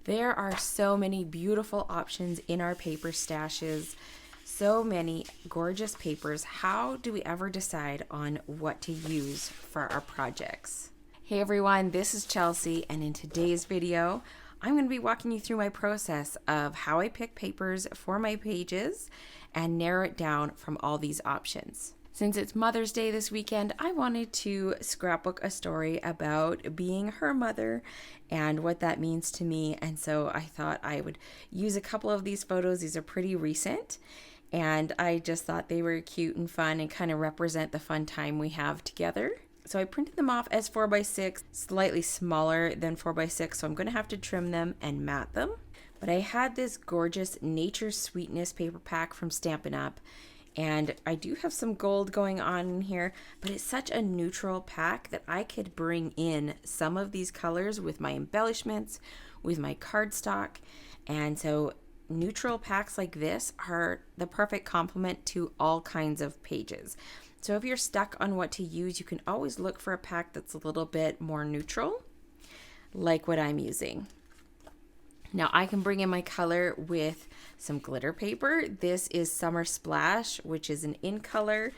There are so many beautiful options in our paper stashes, so many gorgeous papers. How do we ever decide on what to use for our projects? Hey everyone, this is Chelsea, and in today's video, I'm going to be walking you through my process of how I pick papers for my pages and narrow it down from all these options. Since it's Mother's Day this weekend, I wanted to scrapbook a story about being her mother and what that means to me. And so I thought I would use a couple of these photos. These are pretty recent, and I just thought they were cute and fun and kind of represent the fun time we have together. So I printed them off as 4x6, slightly smaller than 4x6, so I'm going to have to trim them and mat them. But I had this gorgeous Nature Sweetness paper pack from Stampin' Up! And I do have some gold going on in here, but it's such a neutral pack that I could bring in some of these colors with my embellishments, with my cardstock. And so neutral packs like this are the perfect complement to all kinds of pages. So if you're stuck on what to use, you can always look for a pack that's a little bit more neutral, like what I'm using. Now I can bring in my color with some glitter paper. This is Summer Splash, which is an in color,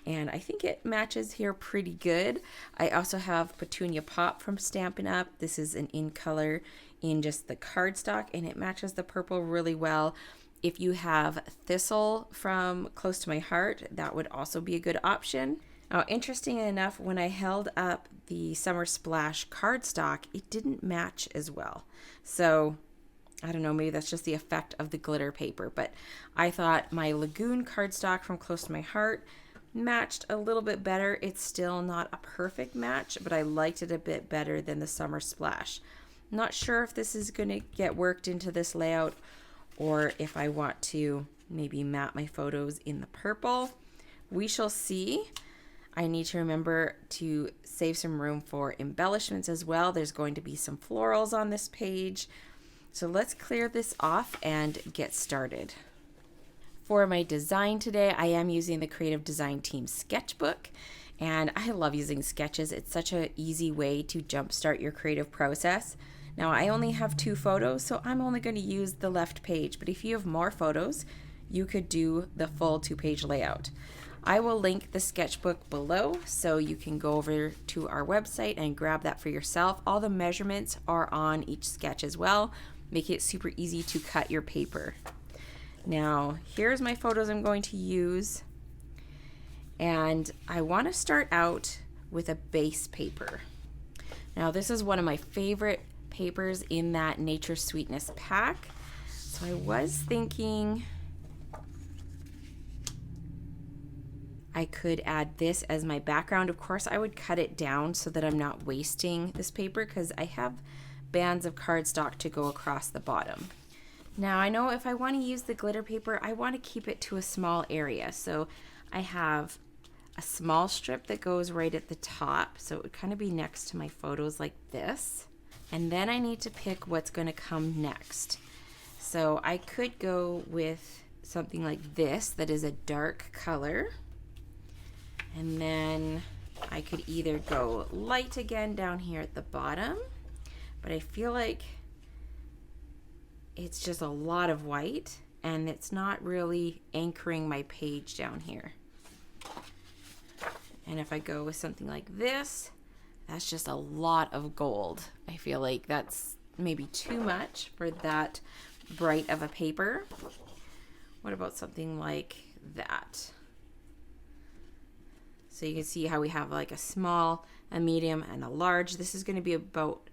and I think it matches here pretty good. I also have Petunia Pop from Stampin' Up! This is an in color in just the cardstock, and it matches the purple really well. If you have Thistle from Close to My Heart, that would also be a good option. Now, interesting enough, when I held up the Summer Splash cardstock, it didn't match as well. So I don't know, maybe that's just the effect of the glitter paper, but I thought my Lagoon cardstock from Close to My Heart matched a little bit better. It's still not a perfect match, but I liked it a bit better than the Summer Splash. Not sure if this is going to get worked into this layout or if I want to maybe mat my photos in the purple. We shall see. I need to remember to save some room for embellishments as well. There's going to be some florals on this page. So let's clear this off and get started. For my design today, I am using the Creative Design Team Sketchbook, and I love using sketches. It's such an easy way to jumpstart your creative process. Now I only have 2 photos, so I'm only going to use the left page, but if you have more photos, you could do the full 2-page layout. I will link the sketchbook below so you can go over to our website and grab that for yourself. All the measurements are on each sketch as well. Make it super easy to cut your paper. Now, here's my photos I'm going to use. And I want to start out with a base paper. Now, this is one of my favorite papers in that Nature Sweetness pack. So I was thinking I could add this as my background. Of course, I would cut it down so that I'm not wasting this paper because I have bands of cardstock to go across the bottom. Now I know if I want to use the glitter paper, I want to keep it to a small area. So I have a small strip that goes right at the top. So it would kind of be next to my photos like this. And then I need to pick what's going to come next. So I could go with something like this that is a dark color. And then I could either go light again down here at the bottom, but I feel like it's just a lot of white and it's not really anchoring my page down here. And if I go with something like this, that's just a lot of gold. I feel like that's maybe too much for that bright of a paper. What about something like that? So you can see how we have like a small, a medium, and a large. This is going to be about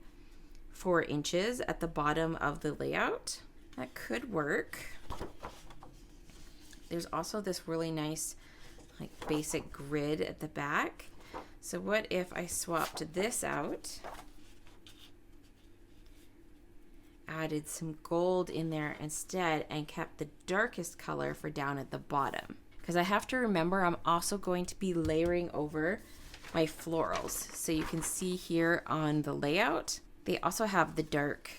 4 inches at the bottom of the layout. That could work. There's also this really nice like basic grid at the back. So what if I swapped this out, added some gold in there instead, and kept the darkest color for down at the bottom? Because I have to remember I'm also going to be layering over my florals. So you can see here on the layout, they also have the dark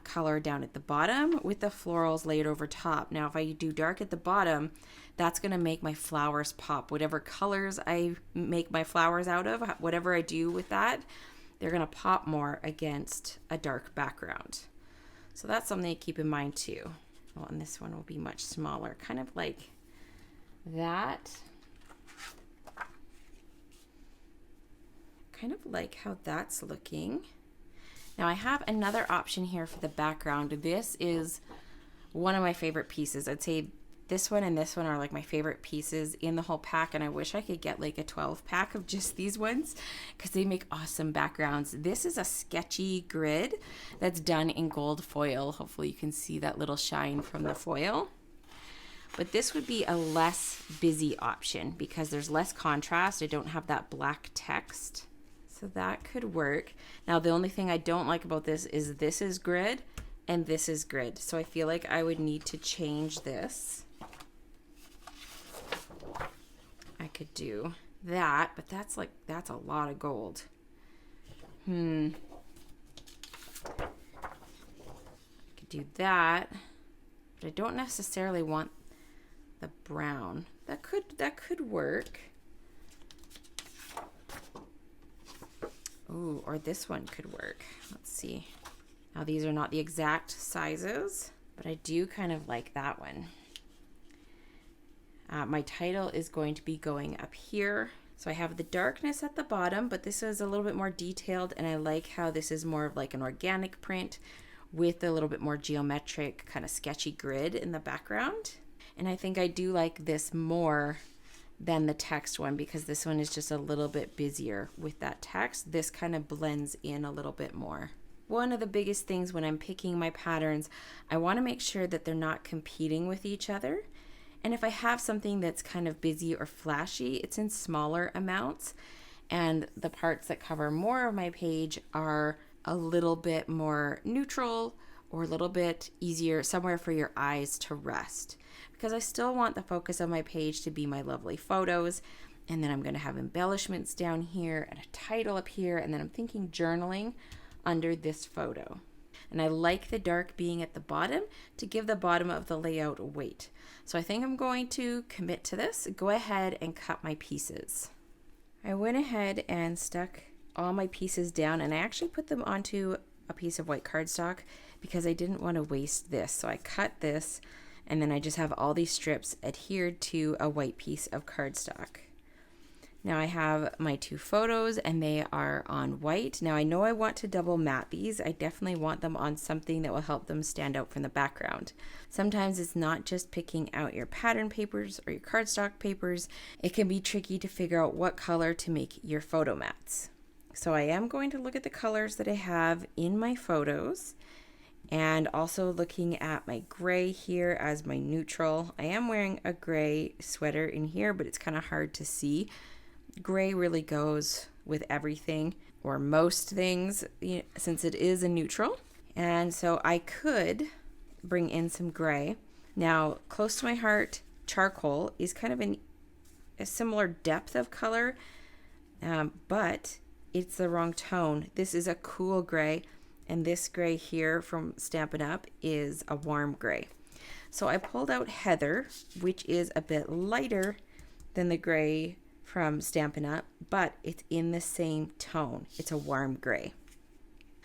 color down at the bottom with the florals laid over top. Now, if I do dark at the bottom, that's going to make my flowers pop. Whatever colors I make my flowers out of, whatever I do with that, they're going to pop more against a dark background. So that's something to keep in mind too. Oh, and this one will be much smaller, kind of like that. Kind of like how that's looking. Now I have another option here for the background. This is one of my favorite pieces. I'd say this one and this one are like my favorite pieces in the whole pack, and I wish I could get like a 12 pack of just these ones because they make awesome backgrounds. This is a sketchy grid that's done in gold foil. Hopefully you can see that little shine from the foil. But this would be a less busy option because there's less contrast. I don't have that black text. So that could work. Now the only thing I don't like about this is grid and this is grid. So I feel like I would need to change this. I could do that, but that's a lot of gold. I could do that, but I don't necessarily want the brown. That could work. Ooh, or this one could work. Let's see. Now these are not the exact sizes, but I do kind of like that one. My title is going to be going up here. So I have the darkness at the bottom, but this is a little bit more detailed, and I like how this is more of like an organic print with a little bit more geometric kind of sketchy grid in the background. And I think I do like this more than the text one because this one is just a little bit busier with that text. This kind of blends in a little bit more. One of the biggest things when I'm picking my patterns, I want to make sure that they're not competing with each other. And if I have something that's kind of busy or flashy, it's in smaller amounts. And the parts that cover more of my page are a little bit more neutral or a little bit easier, somewhere for your eyes to rest. Because I still want the focus of my page to be my lovely photos. And then I'm going to have embellishments down here and a title up here. And then I'm thinking journaling under this photo. And I like the dark being at the bottom to give the bottom of the layout weight. So I think I'm going to commit to this. Go ahead and cut my pieces. I went ahead and stuck all my pieces down, and I actually put them onto a piece of white cardstock because I didn't want to waste this. So I cut this, and then I just have all these strips adhered to a white piece of cardstock. Now I have my two photos and they are on white. Now I know I want to double matte these. I definitely want them on something that will help them stand out from the background. Sometimes it's not just picking out your pattern papers or your cardstock papers. It can be tricky to figure out what color to make your photo mattes. So I am going to look at the colors that I have in my photos and also looking at my gray here as my neutral. I am wearing a gray sweater in here, but it's kind of hard to see. Gray really goes with everything or most things, since it is a neutral. And so I could bring in some gray. Now, close to my heart, charcoal is kind of a similar depth of color, but it's the wrong tone. This is a cool gray, and this gray here from Stampin' Up is a warm gray. So I pulled out Heather, which is a bit lighter than the gray from Stampin' Up, but it's in the same tone. It's a warm gray.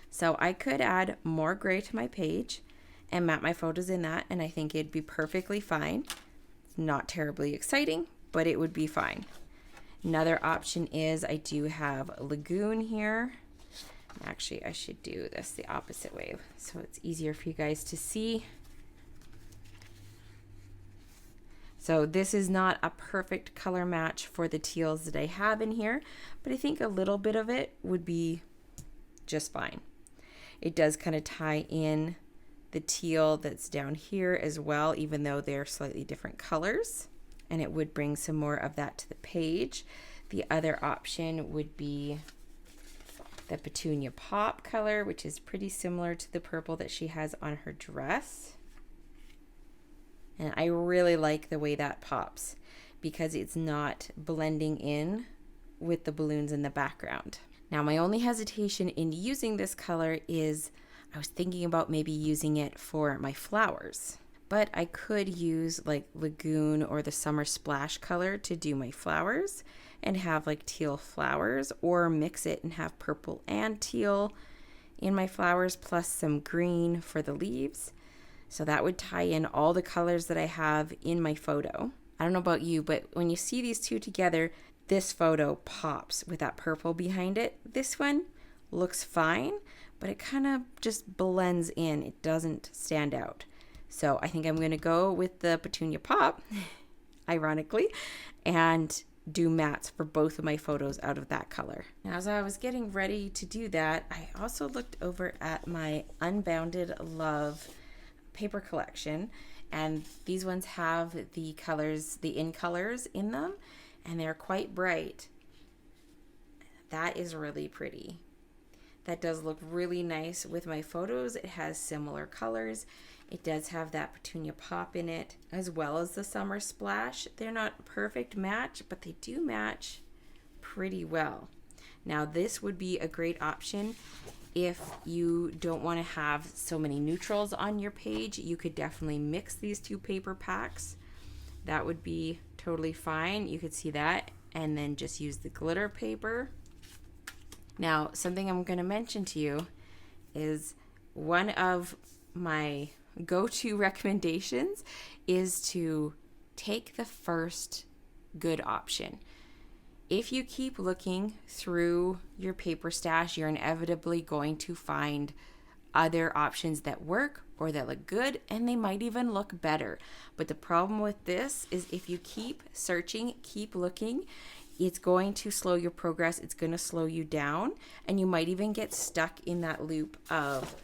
So I could add more gray to my page and map my photos in that, and I think it'd be perfectly fine. It's not terribly exciting, but it would be fine. Another option is I do have Lagoon here. Actually, I should do this the opposite way so it's easier for you guys to see. So this is not a perfect color match for the teals that I have in here, but I think a little bit of it would be just fine. It does kind of tie in the teal that's down here as well, even though they're slightly different colors, and it would bring some more of that to the page. The other option would be the Petunia Pop color, which is pretty similar to the purple that she has on her dress. And I really like the way that pops because it's not blending in with the balloons in the background. Now, my only hesitation in using this color is I was thinking about maybe using it for my flowers, but I could use like Lagoon or the Summer Splash color to do my flowers and have like teal flowers, or mix it and have purple and teal in my flowers plus some green for the leaves. So that would tie in all the colors that I have in my photo. I don't know about you, but when you see these two together, this photo pops with that purple behind it. This one looks fine, but it kind of just blends in. It doesn't stand out. So I think I'm going to go with the Petunia Pop, ironically, and do mattes for both of my photos out of that color. Now, as I was getting ready to do that, I also looked over at my Unbounded Love paper collection, and these ones have the colors, the in colors in them, and they're quite bright. That is really pretty. That does look really nice with my photos. It has similar colors. It does have that Petunia Pop in it, as well as the Summer Splash. They're not a perfect match, but they do match pretty well. Now, this would be a great option if you don't want to have so many neutrals on your page. You could definitely mix these two paper packs. That would be totally fine. You could see that, and then just use the glitter paper. Now, something I'm going to mention to you is one of my go-to recommendations is to take the first good option. If you keep looking through your paper stash, you're inevitably going to find other options that work or that look good, and they might even look better. But the problem with this is if you keep searching, keep looking, it's going to slow your progress. It's going to slow you down, and you might even get stuck in that loop of,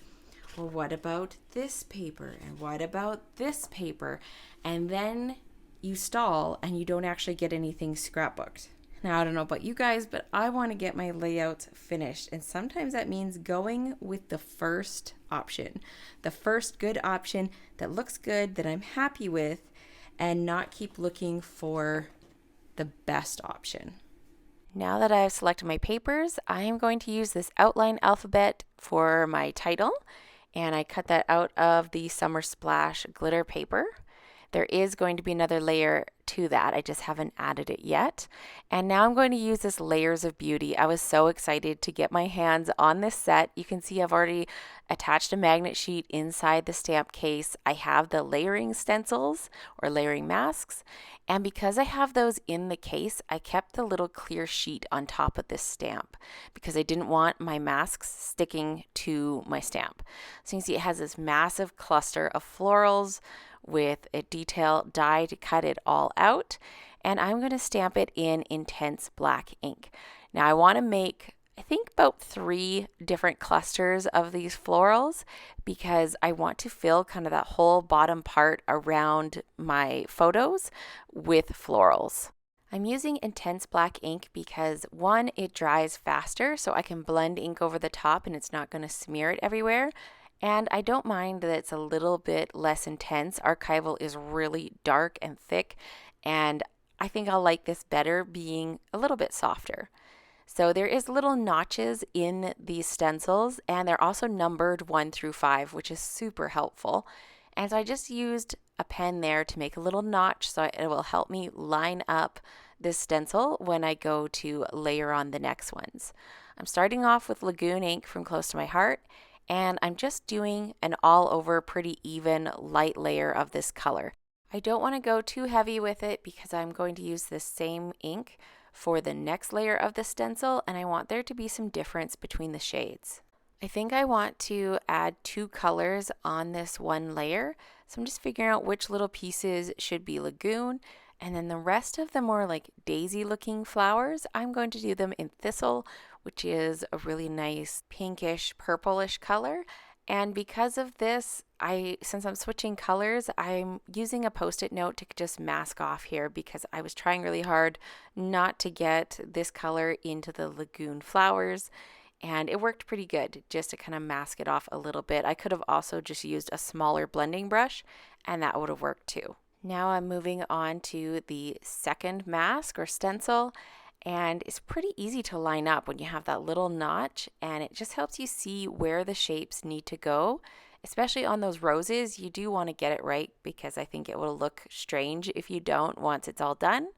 well, what about this paper? And what about this paper? And then you stall and you don't actually get anything scrapbooked. Now, I don't know about you guys, but I want to get my layouts finished. And sometimes that means going with the first option, the first good option that looks good, that I'm happy with, and not keep looking for the best option. Now that I've selected my papers, I am going to use this outline alphabet for my title. And I cut that out of the Summer Splash glitter paper. There is going to be another layer to that. I just haven't added it yet. And now I'm going to use this Layers of Beauty. I was so excited to get my hands on this set. You can see I've already attached a magnet sheet inside the stamp case. I have the layering stencils or layering masks. And because I have those in the case, I kept the little clear sheet on top of this stamp because I didn't want my masks sticking to my stamp. So you can see it has this massive cluster of florals with a detail die to cut it all out, and I'm going to stamp it in intense black ink. Now I want to make, I think, about 3 different clusters of these florals because I want to fill kind of that whole bottom part around my photos with florals. I'm using intense black ink because 1, it dries faster, so I can blend ink over the top and it's not going to smear it everywhere. And I don't mind that it's a little bit less intense. Archival is really dark and thick, and I think I'll like this better being a little bit softer. So there is little notches in these stencils, and they're also numbered 1 through 5, which is super helpful. And so I just used a pen there to make a little notch so it will help me line up this stencil when I go to layer on the next ones. I'm starting off with Lagoon ink from Close to My Heart, and I'm just doing an all over pretty even light layer of this color. I don't want to go too heavy with it because I'm going to use this same ink for the next layer of the stencil, and I want there to be some difference between the shades. I think I want to add 2 colors on this one layer, so I'm just figuring out which little pieces should be Lagoon, and then the rest of the more like daisy looking flowers, I'm going to do them in Thistle, which is a really nice pinkish purplish color. And because of this, since I'm switching colors, I'm using a post-it note to just mask off here because I was trying really hard not to get this color into the Lagoon flowers, and it worked pretty good just to kind of mask it off a little bit. I could have also just used a smaller blending brush and that would have worked too. Now I'm moving on to the second mask or stencil, and it's pretty easy to line up when you have that little notch, and it just helps you see where the shapes need to go. Especially on those roses, you do want to get it right because I think it will look strange if you don't once it's all done.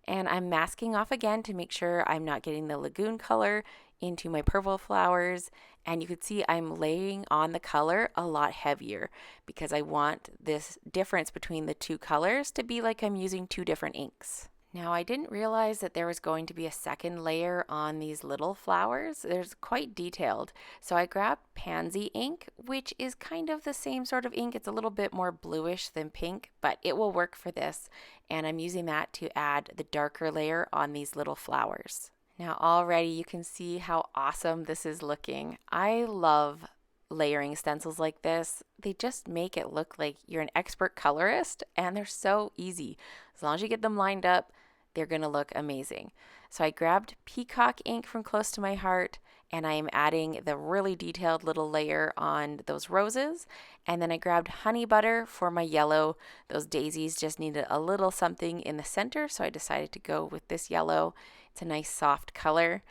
And I'm masking off again to make sure I'm not getting the Lagoon color into my purple flowers, and you can see I'm laying on the color a lot heavier because I want this difference between the two colors to be like I'm using two different inks. Now, I didn't realize that there was going to be a second layer on these little flowers. There's quite detailed. So I grabbed Pansy ink, which is kind of the same sort of ink. It's a little bit more bluish than pink, but it will work for this. And I'm using that to add the darker layer on these little flowers. Now, already you can see how awesome this is looking. I love layering stencils like this. They just make it look like you're an expert colorist, and they're so easy. As long as you get them lined up, they're going to look amazing. So I grabbed Peacock ink from close to my heart, and I am adding the really detailed little layer on those roses. And then I grabbed honey butter for my yellow. Those daisies just needed a little something in the center, so I decided to go with this yellow. It's a nice soft color.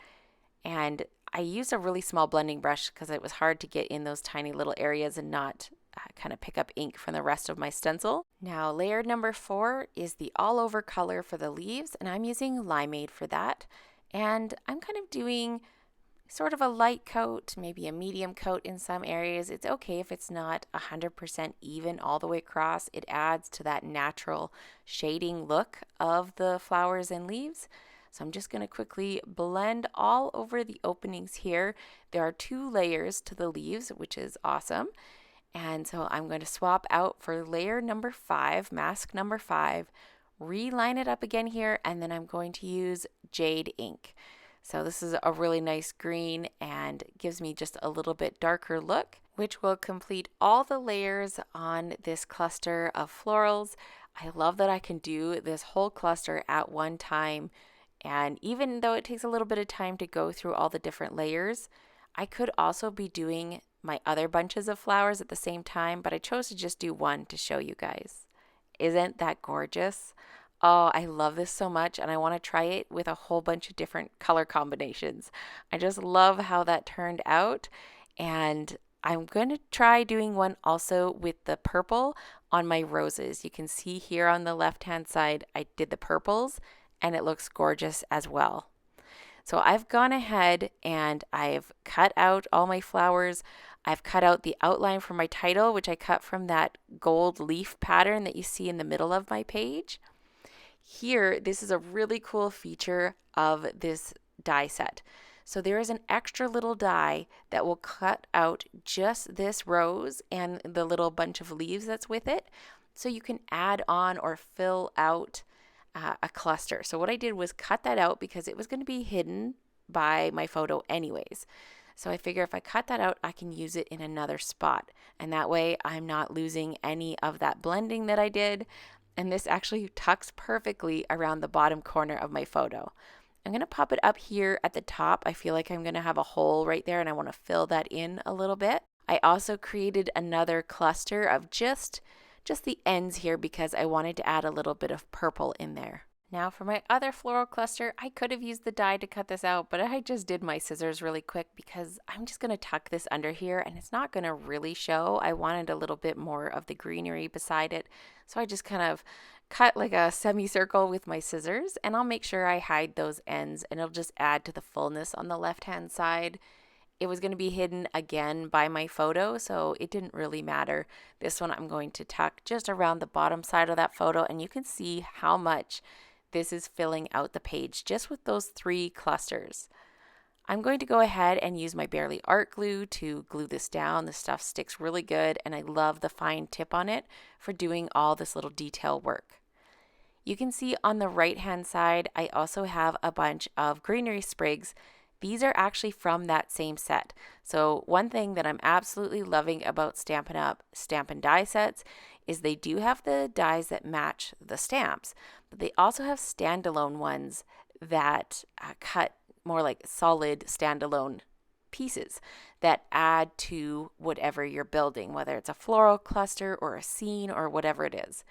And I used a really small blending brush because it was hard to get in those tiny little areas and not kind of pick up ink from the rest of my stencil. Now, layer number 4 is the all over color for the leaves, and I'm using Limeade for that. And I'm kind of doing sort of a light coat, maybe a medium coat in some areas. It's okay if it's not 100% even all the way across. It adds to that natural shading look of the flowers and leaves. So I'm just going to quickly blend all over the openings here. There are 2 layers to the leaves, which is awesome. And so I'm going to swap out for layer number 5, mask number 5, reline it up again here, and then I'm going to use Jade ink. So this is a really nice green and gives me just a little bit darker look, which will complete all the layers on this cluster of florals. I love that I can do this whole cluster at one time. And even though it takes a little bit of time to go through all the different layers, I could also be doing my other bunches of flowers at the same time, but I chose to just do one to show you guys. Isn't that gorgeous? Oh, I love this so much, and I want to try it with a whole bunch of different color combinations. I just love how that turned out, and I'm going to try doing one also with the purple on my roses. You can see here on the left-hand side, I did the purples, and it looks gorgeous as well. So I've gone ahead and I've cut out all my flowers. I've cut out the outline for my title, which I cut from that gold leaf pattern that you see in the middle of my page. Here, this is a really cool feature of this die set. So there is an extra little die that will cut out just this rose and the little bunch of leaves that's with it. So you can add on or fill out a cluster. So what I did was cut that out because it was going to be hidden by my photo anyways. So I figure if I cut that out, I can use it in another spot. And that way I'm not losing any of that blending that I did. And this actually tucks perfectly around the bottom corner of my photo. I'm going to pop it up here at the top. I feel like I'm going to have a hole right there and I want to fill that in a little bit. I also created another cluster of just the ends here because I wanted to add a little bit of purple in there. Now for my other floral cluster, I could have used the die to cut this out, but I just did my scissors really quick because I'm just going to tuck this under here and it's not going to really show. I wanted a little bit more of the greenery beside it, so I just kind of cut like a semicircle with my scissors, and I'll make sure I hide those ends and it'll just add to the fullness on the left-hand side. It was going to be hidden again by my photo, so it didn't really matter. This one I'm going to tuck just around the bottom side of that photo, and you can see how much this is filling out the page just with those 3 clusters. I'm going to go ahead and use my Barely Art Glue to glue this down. This stuff sticks really good, and I love the fine tip on it for doing all this little detail work. You can see on the right-hand side, I also have a bunch of greenery sprigs. These are actually from that same set. So one thing that I'm absolutely loving about Stampin' Up! Stampin' die sets is they do have the dies that match the stamps, but they also have standalone ones that cut more like solid standalone pieces that add to whatever you're building, whether it's a floral cluster or a scene or whatever it is.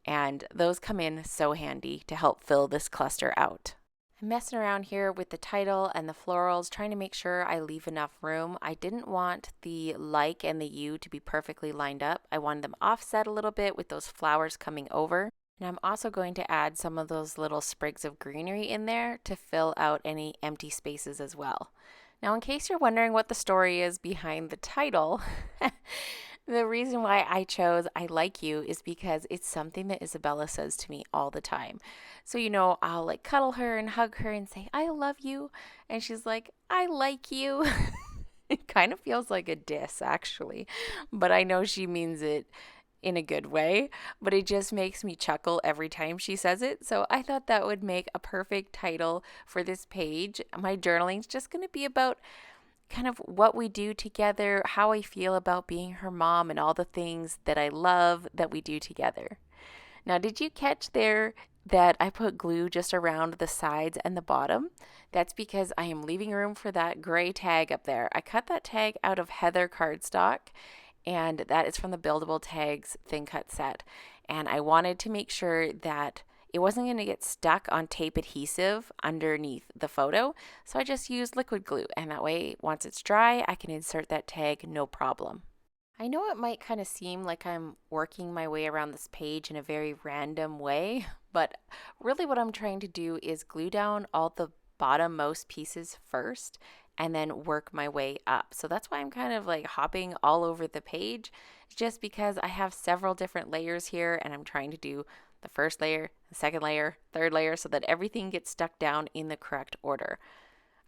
And those come in so handy to help fill this cluster out. I'm messing around here with the title and the florals, trying to make sure I leave enough room. I didn't want the like and the U to be perfectly lined up. I wanted them offset a little bit with those flowers coming over. And I'm also going to add some of those little sprigs of greenery in there to fill out any empty spaces as well. Now, in case you're wondering what the story is behind the title, the reason why I chose I Like You is because it's something that Isabella says to me all the time. So, I'll like cuddle her and hug her and say, I love you. And she's like, I like you. It kind of feels like a diss, actually, but I know she means it in a good way, but it just makes me chuckle every time she says it. So I thought that would make a perfect title for this page. My journaling's just going to be about kind of what we do together, how I feel about being her mom, and all the things that I love that we do together. Now, did you catch there that I put glue just around the sides and the bottom? That's because I am leaving room for that gray tag up there. I cut that tag out of Heather cardstock, and that is from the Buildable Tags thin cut set. And I wanted to make sure that it wasn't going to get stuck on tape adhesive underneath the photo, so I just used liquid glue, and that way, once it's dry, I can insert that tag no problem. I know it might kind of seem like I'm working my way around this page in a very random way, but really what I'm trying to do is glue down all the bottommost pieces first and then work my way up. So that's why I'm kind of like hopping all over the page, just because I have several different layers here and I'm trying to do the first layer, the second layer, third layer, so that everything gets stuck down in the correct order.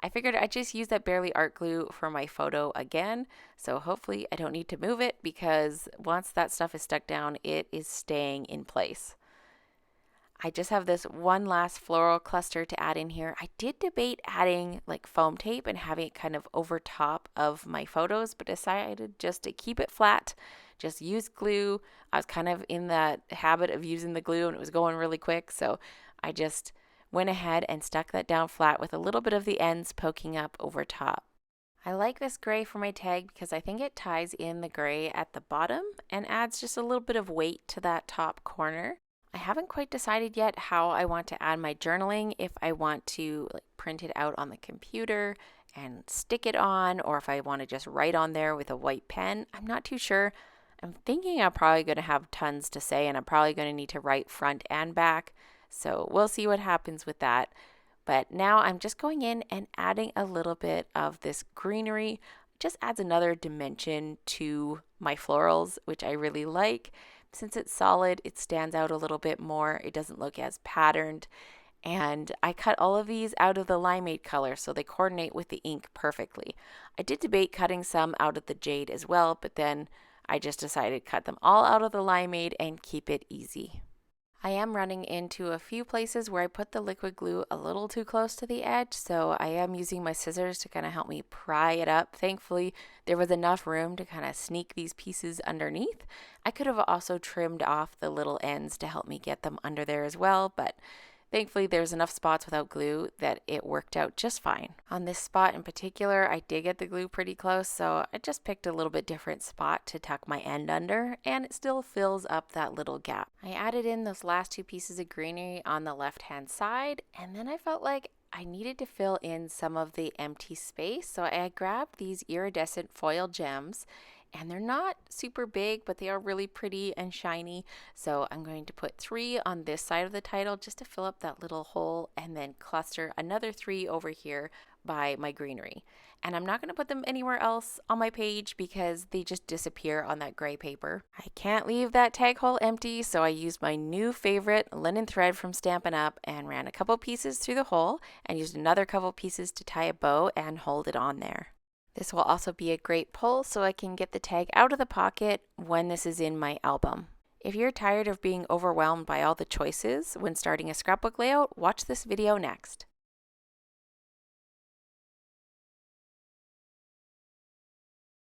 I figured I'd just use that Barely Art glue for my photo again, so hopefully I don't need to move it because once that stuff is stuck down, it is staying in place. I just have this one last floral cluster to add in here. I did debate adding like foam tape and having it kind of over top of my photos, but decided just to keep it flat, just use glue. I was kind of in that habit of using the glue and it was going really quick, so I just went ahead and stuck that down flat with a little bit of the ends poking up over top. I like this gray for my tag because I think it ties in the gray at the bottom and adds just a little bit of weight to that top corner. I haven't quite decided yet how I want to add my journaling, if I want to print it out on the computer and stick it on, or if I want to just write on there with a white pen. I'm not too sure. I'm thinking I'm probably going to have tons to say and I'm probably going to need to write front and back. So we'll see what happens with that. But now I'm just going in and adding a little bit of this greenery. It just adds another dimension to my florals, which I really like. Since it's solid, it stands out a little bit more. It doesn't look as patterned. And I cut all of these out of the Limeade color so they coordinate with the ink perfectly. I did debate cutting some out of the Jade as well, but then I just decided to cut them all out of the Limeade and keep it easy. I am running into a few places where I put the liquid glue a little too close to the edge, so I am using my scissors to kind of help me pry it up. Thankfully, there was enough room to kind of sneak these pieces underneath. I could have also trimmed off the little ends to help me get them under there as well, but thankfully, there's enough spots without glue that it worked out just fine. On this spot in particular, I did get the glue pretty close, so I just picked a little bit different spot to tuck my end under, and it still fills up that little gap. I added in those last two pieces of greenery on the left-hand side, and then I felt like I needed to fill in some of the empty space, so I grabbed these iridescent foil gems, and they're not super big, but they are really pretty and shiny. So I'm going to put 3 on this side of the title just to fill up that little hole, and then cluster another 3 over here by my greenery. And I'm not going to put them anywhere else on my page because they just disappear on that gray paper. I can't leave that tag hole empty, so I used my new favorite linen thread from Stampin' Up and ran a couple pieces through the hole and used another couple pieces to tie a bow and hold it on there. This will also be a great pull so I can get the tag out of the pocket when this is in my album. If you're tired of being overwhelmed by all the choices when starting a scrapbook layout, watch this video next.